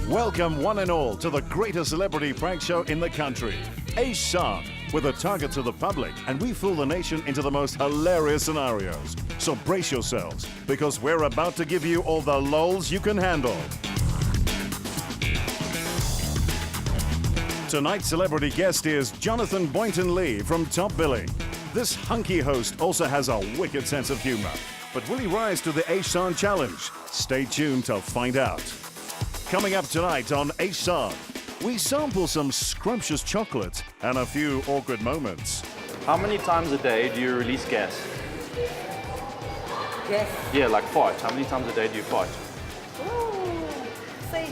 Welcome one and all to the greatest celebrity prank show in the country, EishSaan. We're the targets of the public and we fool the nation into the most hilarious scenarios. So brace yourselves, because we're about to give you all the lols you can handle. Tonight's celebrity guest is Jonathan Boynton Lee from Top Billing. This hunky host also has a wicked sense of humor. But will he rise to the EishSaan challenge? Stay tuned to find out. Coming up tonight on EishSaan, we sample some scrumptious chocolate and a few awkward moments. How many times a day do you release gas? Yes. Yeah, like fart. How many times a day do you fart? Say,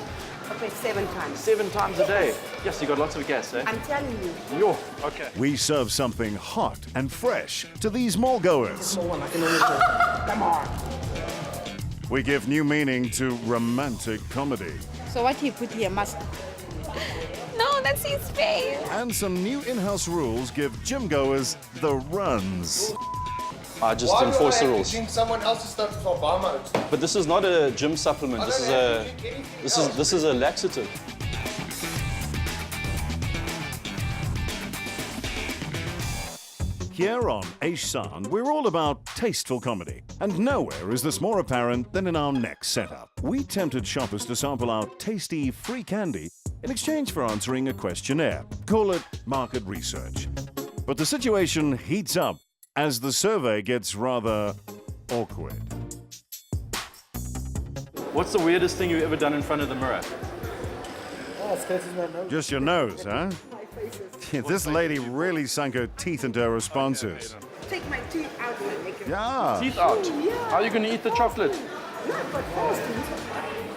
okay, 7 times. 7 times a day? Yes, you got lots of gas, eh? I'm telling you. Yo, okay. We serve something hot and fresh to these mall-goers. Come on. We give new meaning to romantic comedy. So what do you put here? Mustard? No, that's his face. And some new in-house rules give gym-goers the runs. I just enforce the rules. Drink someone else's stuff for Obama. But this is not a gym supplement. This is a laxative. Here on EishSaan, we're all about tasteful comedy. And nowhere is this more apparent than in our next setup. We tempted shoppers to sample our tasty free candy in exchange for answering a questionnaire. Call it market research. But the situation heats up as the survey gets rather awkward. What's the weirdest thing you've ever done in front of the mirror? Just your nose, huh? This lady really sunk her teeth into her responses. Take my teeth out and make it. Yeah. Teeth out. Yeah. How are you going to eat the chocolate?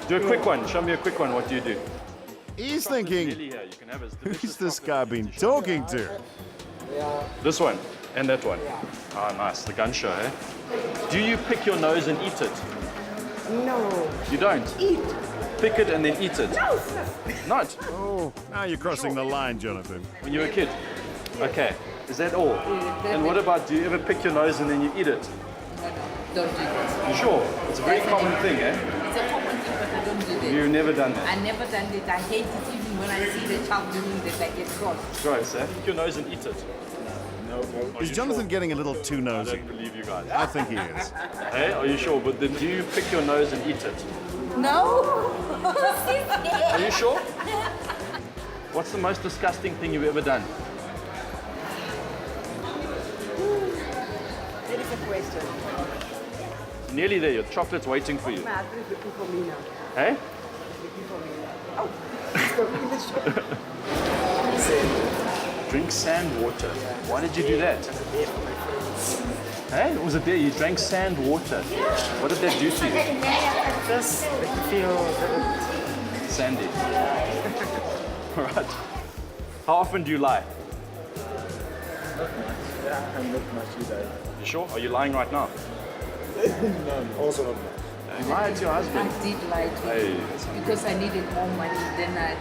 Do a quick one. Show me a quick one. What do you do? He's thinking, who's this guy been talking to? This one and that one. Ah, nice. The gun show, eh? Do you pick your nose and eat it? No. You don't? Eat. Pick it and then eat it? No, sir. Not? Oh, now you're crossing the line, Jonathan. When you were a kid? Okay. Is that all? And what about, do you ever pick your nose and then you eat it? No, don't do that. You sure? It's a very common thing, eh? It's a common thing, but I don't do that. You've never done that? I never done it. I hate it even when I see the child doing that, I get cross. Gross, eh? Pick your nose and eat it. No. Is Jonathan getting a little too I nosy? don't believe you guys. I think he is. Hey, are you sure? But then do you pick your nose and eat it? No. Are you sure? What's the most disgusting thing you've ever done? That is a question. Nearly there. Your chocolate's waiting for you. My husband is looking for me now. Hey? Looking for me now. Oh, he's going in the shop. Drink sand water. Why did you do that? Hey, was it there? You drank sand water. What did that do to you? Just feel Sandy. All right. How often do you lie? I'm not much either. You sure? Are you lying right now? No, also not. You lied to your husband. I did lie to Hey. him because I needed more money. Then I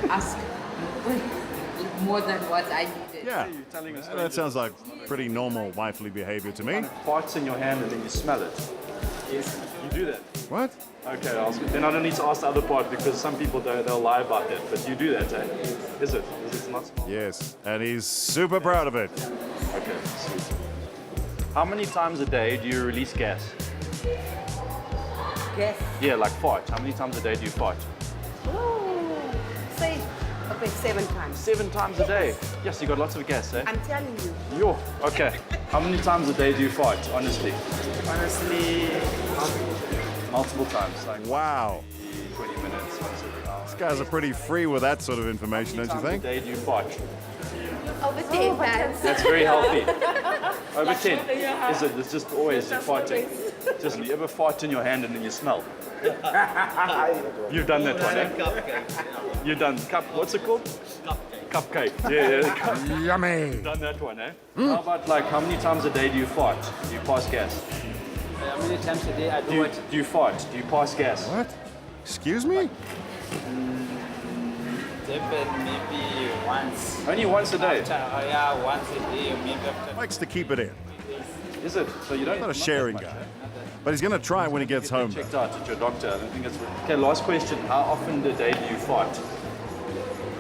asked more than what I needed. Yeah, You're telling us that sounds like pretty normal wifely behavior to me. farts in your hand and then you smell it. Yes. You do that? What? Okay, then I don't need to ask the other part because some people they'll lie about that. But you do that, eh? Is it? Is it not small? Yes, and he's super proud of it. Okay, sweet. How many times a day do you release gas? Yes. Yeah, like fart. How many times a day do you fart? Say, okay, 7 times. 7 times a day. Yes, you got lots of gas, eh? I'm telling you. Yo, okay. How many times a day do you fart, honestly? Honestly, Multiple times, like Wow, 20 minutes, once every hour. these guys are pretty free with that sort of information, don't you How many think? times a day do you fart? Over 10 times. That's very healthy. Over 10. Is it? It's just always you're farting. Just you ever fart in your hand and then you smell? You've done that one, eh? You've done what's it called? Cupcake. Yeah. Yummy. You've done that one, eh? How about like how many times a day do you fart? Do you pass gas? how many times a day I do it? Do you fart? Do you pass gas? What? Excuse me? Maybe once. Only once a day. Yeah, once a day, maybe after. Likes to keep it in. Is it? So you don't. Not a sharing that guy. much, eh? but he's going to try it when he gets home. Checked out at your doctor. I don't think it's... Okay, last question. How often a day do you fight?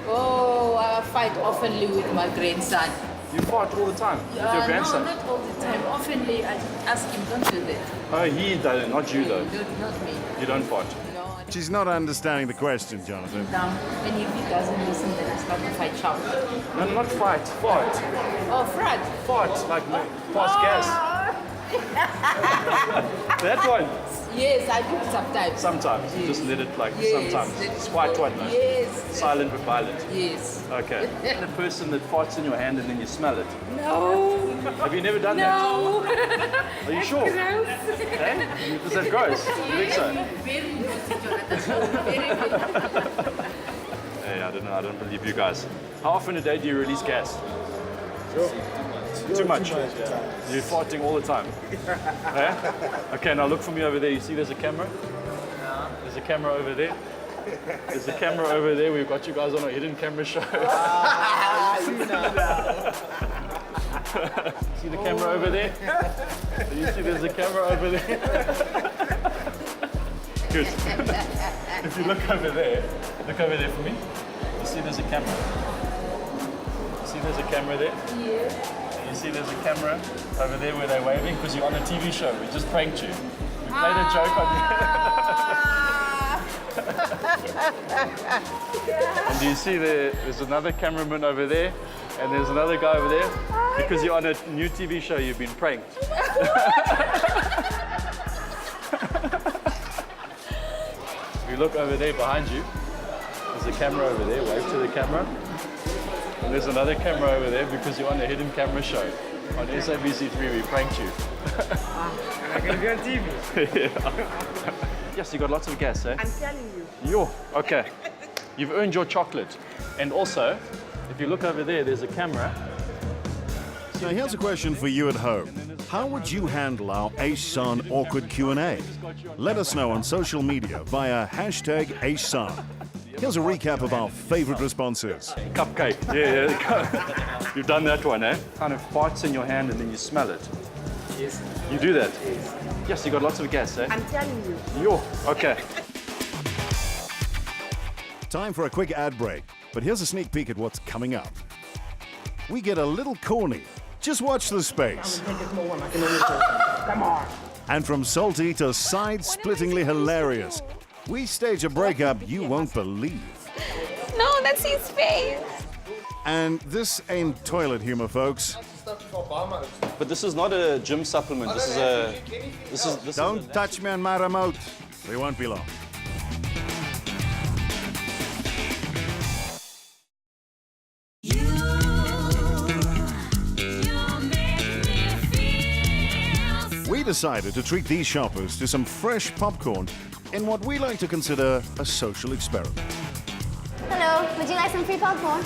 Oh, I fight oftenly with my grandson. You fight all the time with your grandson? No, not all the time. Oftenly, I ask him, don't do that. Oh, he does it, not you though. Not me. You don't fight. No, I She's not understanding the question, Jonathan. down. And if he doesn't listen, then I start to fight sharp. No, not fight. Fight. Oh, Fred. Fight. Like pass gas. That one. Yes, I do sometimes. Sometimes. You just let it like Yes, sometimes. let it It's fight go. one though. Yes. Silent but violent. Yes. Okay. The person that farts in your hand and then you smell it. No. Have you never done that? No. Are you sure? Gross. Eh? Is that gross? You think so? Very naughty, Jonathan. Very good. Hey, I don't know. I don't believe you guys. How often a day do you release gas? Too much. You're farting all the time. Eh? Okay, now look for me over there. You see there's a camera? There's a camera over there. There's a camera over there. We've got you guys on a hidden camera show. See the camera over there? You see there's a camera over there? Good. If you look over there for me. You see there's a camera? You see there's a camera there? Yes. You see there's a camera over there where they're waving because you're on a TV show. We just pranked you. We played a joke on you. And do you see there's another cameraman over there and there's another guy over there? Because you're on a new TV show, you've been pranked. You look over there behind you. There's a camera over there. Wave to the camera. And there's another camera over there because you're on a hidden camera show. On SABC3, we pranked you. I can be on TV. Yeah. Yes, you got lots of gas, eh? I'm telling you. Yo, okay. You've earned your chocolate. And also, if you look over there, there's a camera. Now here's a question for you at home. How would you handle our EishSaan awkward Q&A? Let us know on social media via #EishSaan. Here's a recap of our favorite responses. Cupcake. Yeah. You've done that one, eh? Kind of farts in your hand and then you smell it. Yes. You do that? Yes, you got lots of gas, eh? I'm telling you. Yo, okay. Time for a quick ad break, but here's a sneak peek at what's coming up. We get a little corny. Just watch the space. Come on. And from salty to side-splittingly hilarious, we stage a breakup you won't believe. No, that's his face. And this ain't toilet humor, folks. But this is not a gym supplement. This is a... This Don't touch me on my remote. We won't be long. We decided to treat these shoppers to some fresh popcorn in what we like to consider a social experiment. Hello, would you like some free popcorn?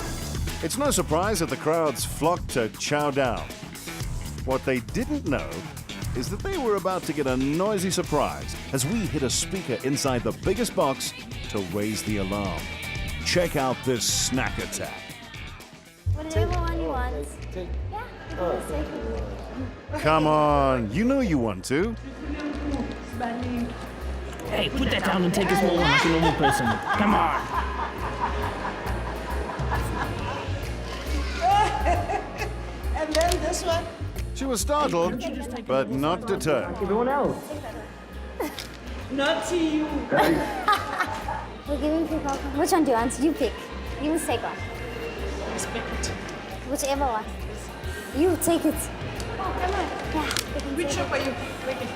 It's no surprise that the crowds flocked to chow down. What they didn't know is that they were about to get a noisy surprise as we hit a speaker inside the biggest box to raise the alarm. Check out this snack attack. Whatever one you want. Yeah, you can just take it. Come on, you know you want to. Hey, put that down and take a small one like a normal person. Come on. And then this one. She was startled, but not deterred. Everyone else. Not to you. We're giving free popcorn. Which one do you want? You pick. You must take one. Whichever one. You take it. Oh, come on. Yeah. Which shop are you working?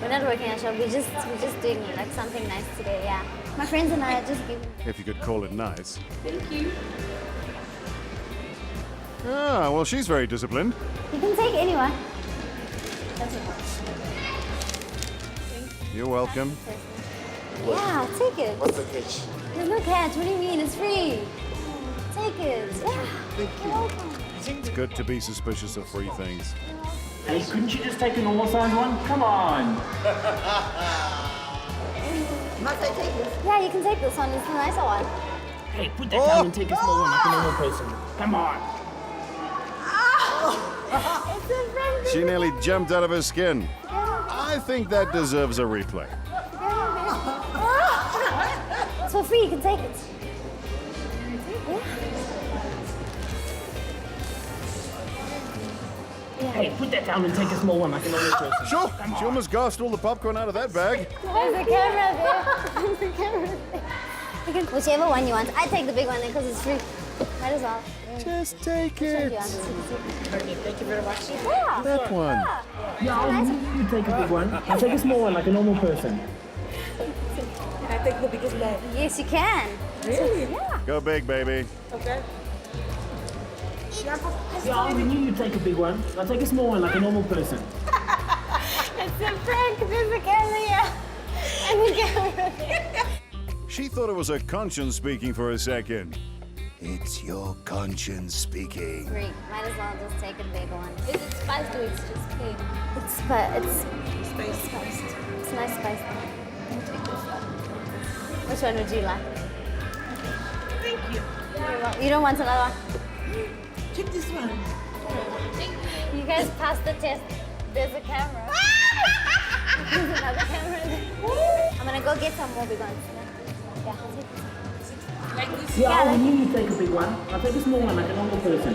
We're not working at a shop. We're just doing like something nice today. Yeah. My friends and I are just giving. If you could call it nice. Thank you. Ah, well, she's very disciplined. You can take anyone. You're welcome. Yeah, take it. What's the catch? There's no catch. What do you mean? It's free. Take it. Yeah. You're welcome. It's good to be suspicious of free things. Hey, couldn't you just take a normal sized one? Come on. Must I take this? Yeah, you can take this one. It's the nicer one. Hey, put that down and take a small one like a normal person. Come on. It's a friend. She nearly jumped out of her skin. I think that deserves a replay. It's for free, you can take it. Hey, put that down and take a small one like a normal person. Sure, she almost gasped all the popcorn out of that bag. There's a camera there. There's a camera there. You can, whichever one you want. I take the big one then because it's free. Might as well. Just take Which one it. do you want? Okay, thank you very much. Yeah. That one. Yeah, you take a big one. I'll take a small one like a normal person. Can I take the biggest bag? Yes, you can. Really? Yeah. Go big, baby. Okay. Yeah, we knew you'd take a big one. I'll take a small one like a normal person. It's a prank. There's a camera here. And the camera there. She thought it was her conscience speaking for a second. It's your conscience speaking. Free. Might as well just take a big one. Is it spiced or it's just plain? It's spiced. It's nice spice. Which one would you like? Thank you. You don't want another one? Take this one. You guys passed the test. There's a camera. There's another camera there. I'm gonna go get some more big ones. Yeah, I'll take this. Yeah, we knew you'd take a big one. I'll take a small one like a normal person.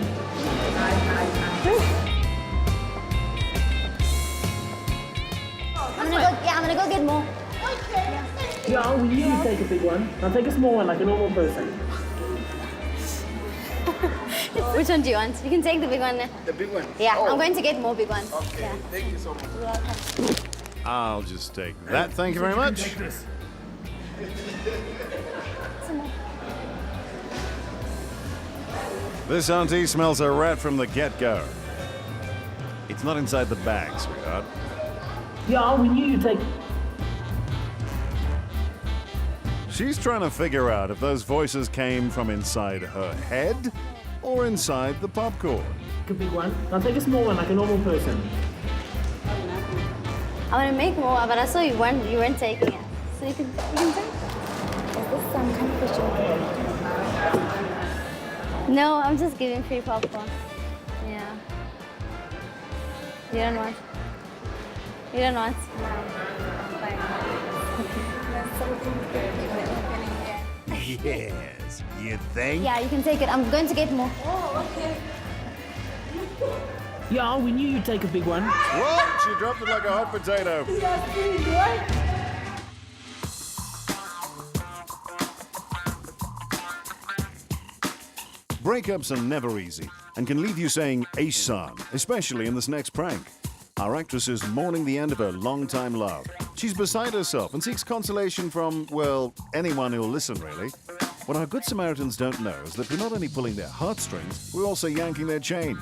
I'm gonna go get more. Yeah, we knew you'd take a big one. I'll take a small one like a normal person. Which one do you want? You can take the big one. The big one. Yeah, I'm going to get more big ones. Okay, Yeah. thank you so much. You're welcome. I'll just take that. Thank you very much. Take this. Some more. This auntie smells a rat from the get-go. It's not inside the bag, sweetheart. Yeah, we knew you'd take... She's trying to figure out if those voices came from inside her head or inside the popcorn. a big one. I'll take a small one like a normal person. I want to make more, but I saw you weren't taking it. So you can take it. Is this some kind of fish? No, I'm just giving free popcorn. Yeah. You don't want? You don't want? Yes, you think? Yeah, you can take it. I'm going to get more. Yeah, we knew you'd take a big one. Whoa, she dropped it like a hot potato. Breakups are never easy and can leave you saying EishSaan, especially in this next prank. Our actress is mourning the end of her longtime love. She's beside herself and seeks consolation from, well, anyone who'll listen, really. What our good Samaritans don't know is that we're not only pulling their heartstrings, we're also yanking their chain.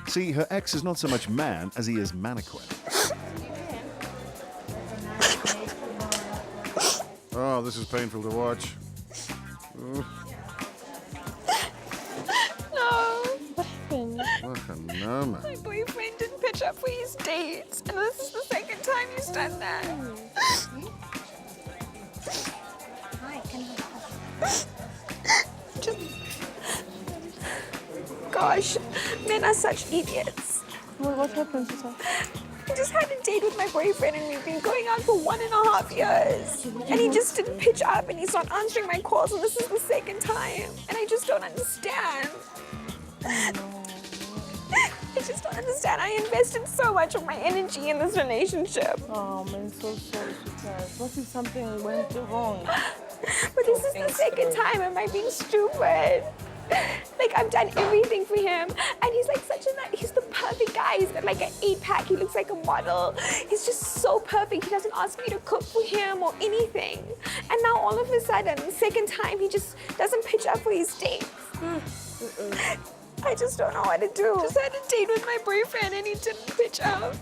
See, her ex is not so much man as he is mannequin. Oh, this is painful to watch. What a number. My boyfriend didn't pitch up for his dates, and this is the second time he's done that. Hi, can I Gosh, men are such idiots. What happened? I just had a date with my boyfriend, and we've been going out for 1.5 years. And he just didn't pitch up, and he's not answering my calls, and this is the second time. And I just don't understand. I just don't understand. I invested so much of my energy in this relationship. Oh, I'm so sorry, sweetheart. What if something went wrong? But this is the second time. Am I being stupid? Like, I've done everything for him, and he's like he's the perfect guy. He's got like an 8-pack. He looks like a model. He's just so perfect. He doesn't ask me to cook for him or anything. And now all of a sudden, the second time, he just doesn't pitch up for his dates. I just don't know what to do. Just had a date with my boyfriend, and he didn't pitch up.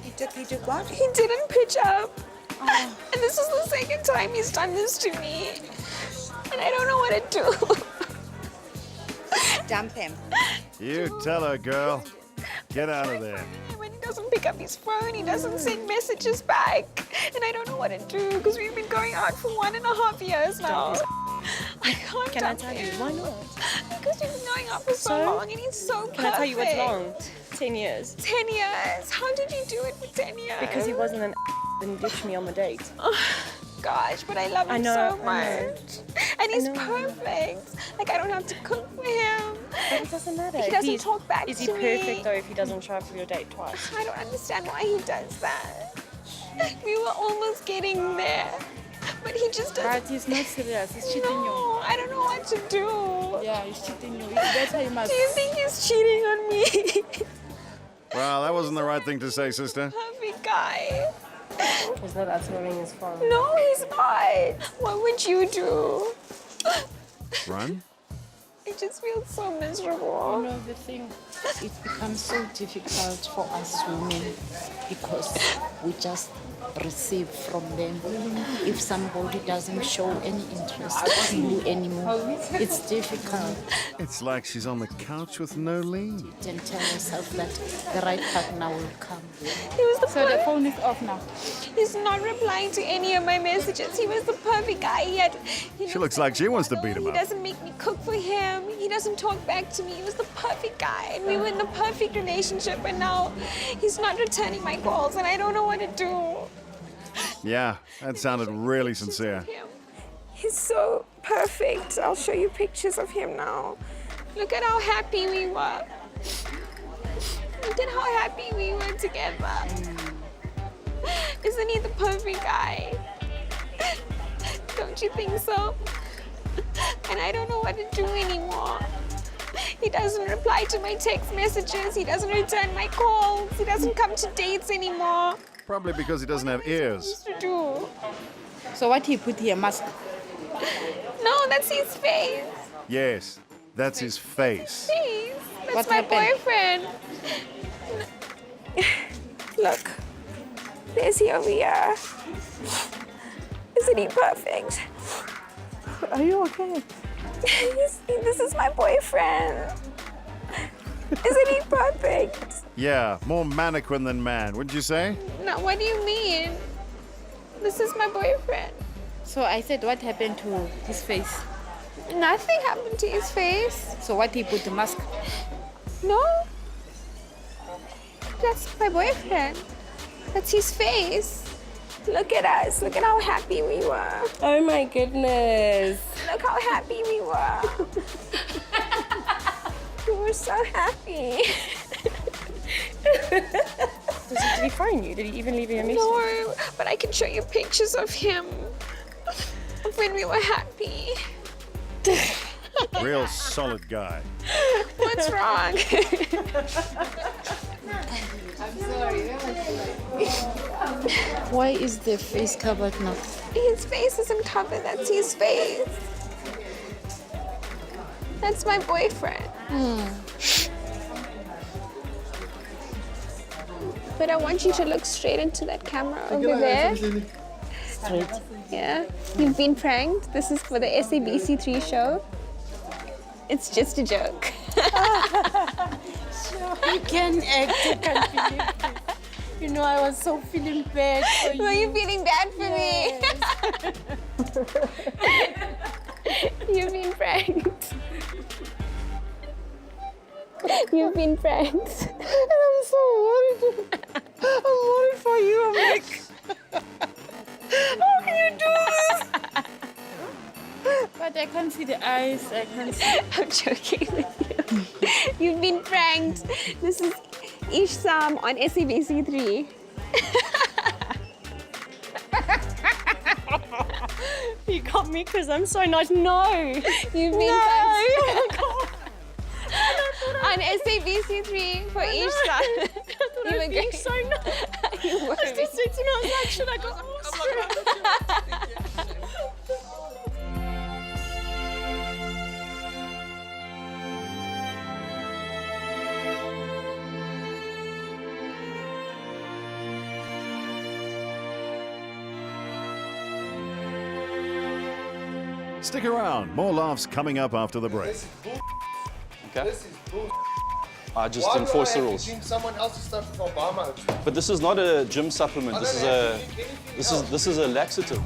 He took what? He didn't pitch up. And this is the second time he's done this to me. And I don't know what to do. Dump him. You tell her, girl. Get out of there. When he doesn't pick up his phone, he doesn't send messages back. And I don't know what to do because we've been going out for 1.5 years now. I can't Can I tell you? Why not? Because we've been going out for so long and he's so perfect. Can I tell you what's wrong? 10 years. 10 years? How did you do it for 10 years? Because he wasn't an and ditched me on the date. Gosh, but I love him so much. And he's perfect. Like, I don't have to cook for him. But it doesn't matter. He doesn't talk back to me. Is he perfect though if he doesn't show up for your date twice? I don't understand why he does that. We were almost getting there. But he just doesn't. But he's not serious. He's cheating you. No, I don't know what to do. Yeah, he's cheating you. It's better you must. Do you think he's cheating on me? Well, that wasn't the right thing to say, sister. Perfect guy. He's not answering his phone. No, he's not. What would you do? Run? I just feel so miserable. You know the thing, it becomes so difficult for us women because we just receive from them. If somebody doesn't show any interest in you anymore, it's difficult. It's like she's on the couch with no lead. And tell yourself that the right partner will come. He was the So the phone is off now. He's not replying to any of my messages. He was the perfect guy. She looks like she wants to beat him He up. doesn't make me cook for him. He doesn't talk back to me. He was the perfect guy. And we were in the perfect relationship. And now he's not returning my calls. And I don't know what to do. Yeah, that sounded really sincere. He's so perfect. I'll show you pictures of him now. Look at how happy we were. Look at how happy we were together. Isn't he the perfect guy? Don't you think so? And I don't know what to do anymore. He doesn't reply to my text messages. He doesn't return my calls. He doesn't come to dates anymore. Probably because he doesn't have ears. What to do? So what he put here, mask? No, that's his face. Yes, that's his face. Please. That's What my happened? boyfriend. Look. There's he over here. Isn't he perfect? Are you okay? This is my boyfriend. Isn't he perfect? Yeah, more mannequin than man, wouldn't you say? No, what do you mean? This is my boyfriend. So I said, what happened to his face? Nothing happened to his face. So what he put the mask? No. That's my boyfriend. That's his face. Look at us. Look at how happy we were. Oh my goodness. Look how happy we were. We were so happy. Did he phone you? Did he even leave you a message? No, but I can show you pictures of him of when we were happy. Real solid guy. What's wrong? Why is the face covered now? His face isn't covered. That's his face. That's my boyfriend. But I want you to look straight into that camera over there. Straight. Yeah. You've been pranked. This is for the SABC3 show. It's just a joke. You can act, I can't believe it. You know, I was so feeling bad for you. Were you feeling bad for me? You've been pranked. You've been pranked. And I'm so worried. I'm worried for you. I'm like, how can you do this? But I can't see the eyes. I can't see. I'm joking with you. You've been pranked. This is EishSaan on SABC3. You got me because I'm so nice. No. You've been pranked. On SABC3 for EishSaan. You were being great. so nice. You were. I was just sitting, I was like, should I go? Stick around, more laughs coming up after the break. Okay? This is bull. I just Why enforce do I the have rules. to drink someone else's stuff from Obama? But this is not a gym supplement. I This don't is have a to drink anything else. this is a laxative.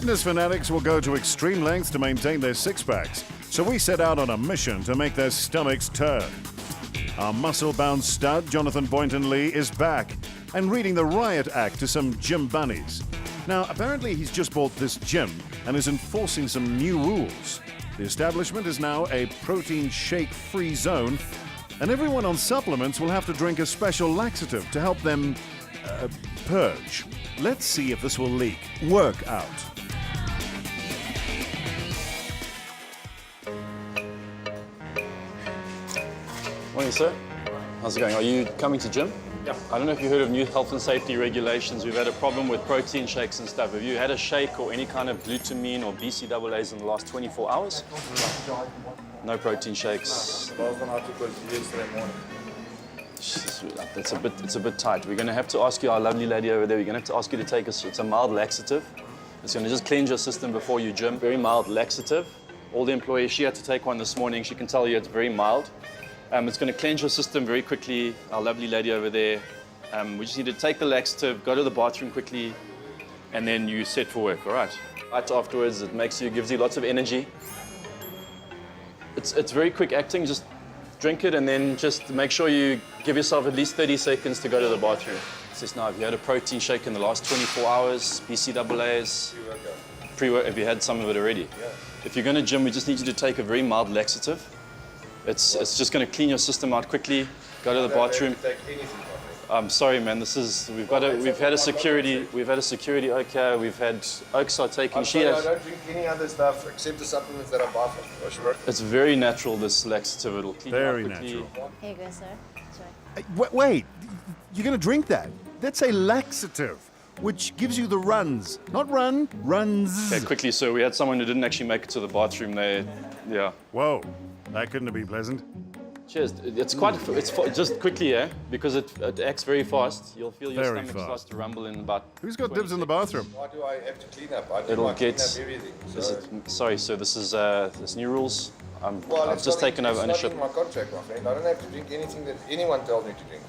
Fitness fanatics will go to extreme lengths to maintain their six-packs, so we set out on a mission to make their stomachs turn. Our muscle-bound stud, Jonathan Boynton Lee, is back and reading the riot act to some gym bunnies. Now, apparently he's just bought this gym and is enforcing some new rules. The establishment is now a protein shake-free zone, and everyone on supplements will have to drink a special laxative to help them purge. Let's see if this will leak. Work out. Morning, sir. How's it going? Are you coming to gym? Yeah. I don't know if you heard of new health and safety regulations. We've had a problem with protein shakes and stuff. Have you had a shake or any kind of glutamine or BCAAs in the last 24 hours? No protein shakes. The last one I took was yesterday morning. It's a bit tight. We're going to have to ask you, our lovely lady over there, we're going to have to ask you to take it's a mild laxative. It's going to just cleanse your system before you gym. Very mild laxative. All the employees, she had to take one this morning. She can tell you it's very mild. It's going to cleanse your system very quickly. Our lovely lady over there. We just need to take the laxative, go to the bathroom quickly, and then you set for work, all right? Right afterwards, it gives you lots of energy. It's very quick acting. Just drink it and then just make sure you give yourself at least 30 seconds to go to the bathroom. It says now, have you had a protein shake in the last 24 hours, BCAAs? Pre-workout. Have you had some of it already? Yeah. If you're going to gym, we just need you to take a very mild laxative. It's just going to clean your system out quickly. Go to the bathroom. I'm sorry, man. We've had a security. Okay, we've had Oaks are taking. I don't drink any other stuff except the supplements that I buy from Oshbrook. It's very natural. This laxative, it'll clean Very you out quickly. natural. Here you go, sir. Sorry. Wait, you're going to drink that? That's a laxative, which gives you the runs. Not runs. Okay, quickly, sir. We had someone who didn't actually make it to the bathroom. Yeah. Whoa, that couldn't have been pleasant. Cheers. Just quickly, because it acts very fast. You'll feel your Very stomach fast. starts to rumble in about. Who's got 20 dibs in the bathroom? Why do I have to clean up? I do It'll clean get. up everything. So. Sorry, sir. This is there's new rules. Well, I've just taken over ownership. It's not in my contract, my friend. I don't have to drink anything that anyone tells me to drink.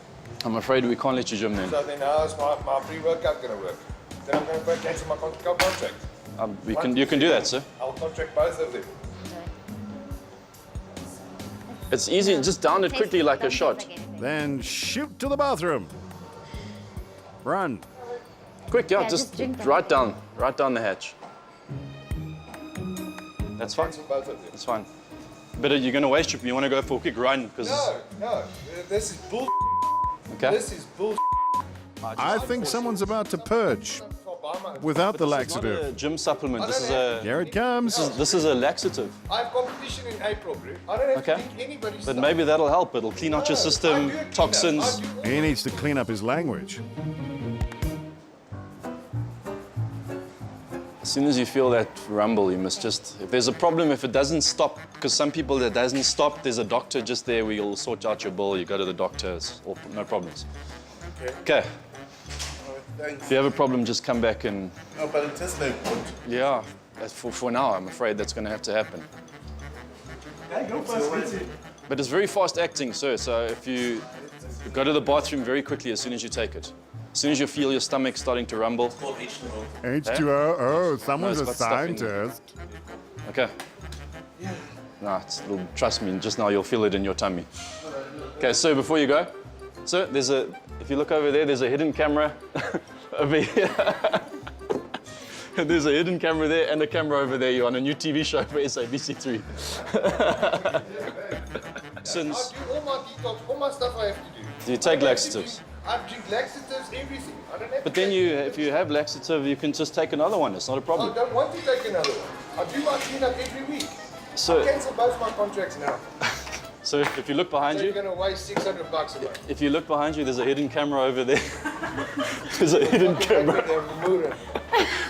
I'm afraid we can't let you gym then. So then how's my pre-workout going to work? Then I'm going to cancel my contract. You can do that, sir. I'll contract both of them. It's easy. Just down it quickly like a shot. Then shoot to the bathroom. Run. Quick, Yeah, just just drink them. right down the hatch. That's fine. Cancel both of them. That's fine. But you're going to waste trip. You want to go for a quick run because. No. This is bull. Okay. This is bull. I think someone's about to purge without the Not a laxative. gym supplement. This is a. Here it comes. This is a laxative. I have competition in April, bro. I don't have to Okay. drink anybody's But stuff. maybe that'll help. It'll clean out your I system, do a cleanup. toxins. I do all He needs to clean up his language. As soon as you feel that rumble, you must just. If there's a problem, if it doesn't stop, because some people that doesn't stop, there's a doctor just there. We'll sort out your bill. You go to the doctor. It's all, no problems. Okay. Thanks. If you have a problem, just come back and. No, but it is no good. Yeah. For now, I'm afraid that's going to have to happen. But it's very fast acting, sir. So if you go to the bathroom very quickly as soon as you take it. As soon as you feel your stomach starting to rumble. H2O. Oh, someone's No, a it's got stuff in it. scientist. Okay. Nah, trust me, just now you'll feel it in your tummy. Okay, so before you go, so if you look over there, there's a hidden camera over here. There's a hidden camera there and a camera over there. You're on a new TV show for SABC3. I do all my detox, all my stuff I have to do. Do you take laxatives? I drink laxatives, everything. I don't have But to then take- if you have laxative, you can just take another one. It's not a I problem. don't want to take another one. I do my cleanup every week. So, I cancel both my contracts now. so if you look behind So you, you're going to waste $600 a month. if you look behind you, there's a hidden camera over there. There's a hidden camera.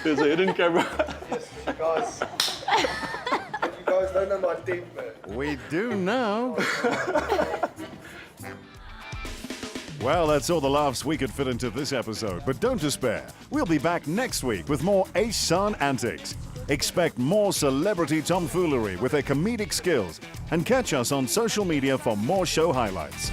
There's a hidden camera. Yes, you guys don't know my temper. We do now. Well, that's all the laughs we could fit into this episode, but don't despair. We'll be back next week with more EishSaan antics. Expect more celebrity tomfoolery with their comedic skills, and catch us on social media for more show highlights.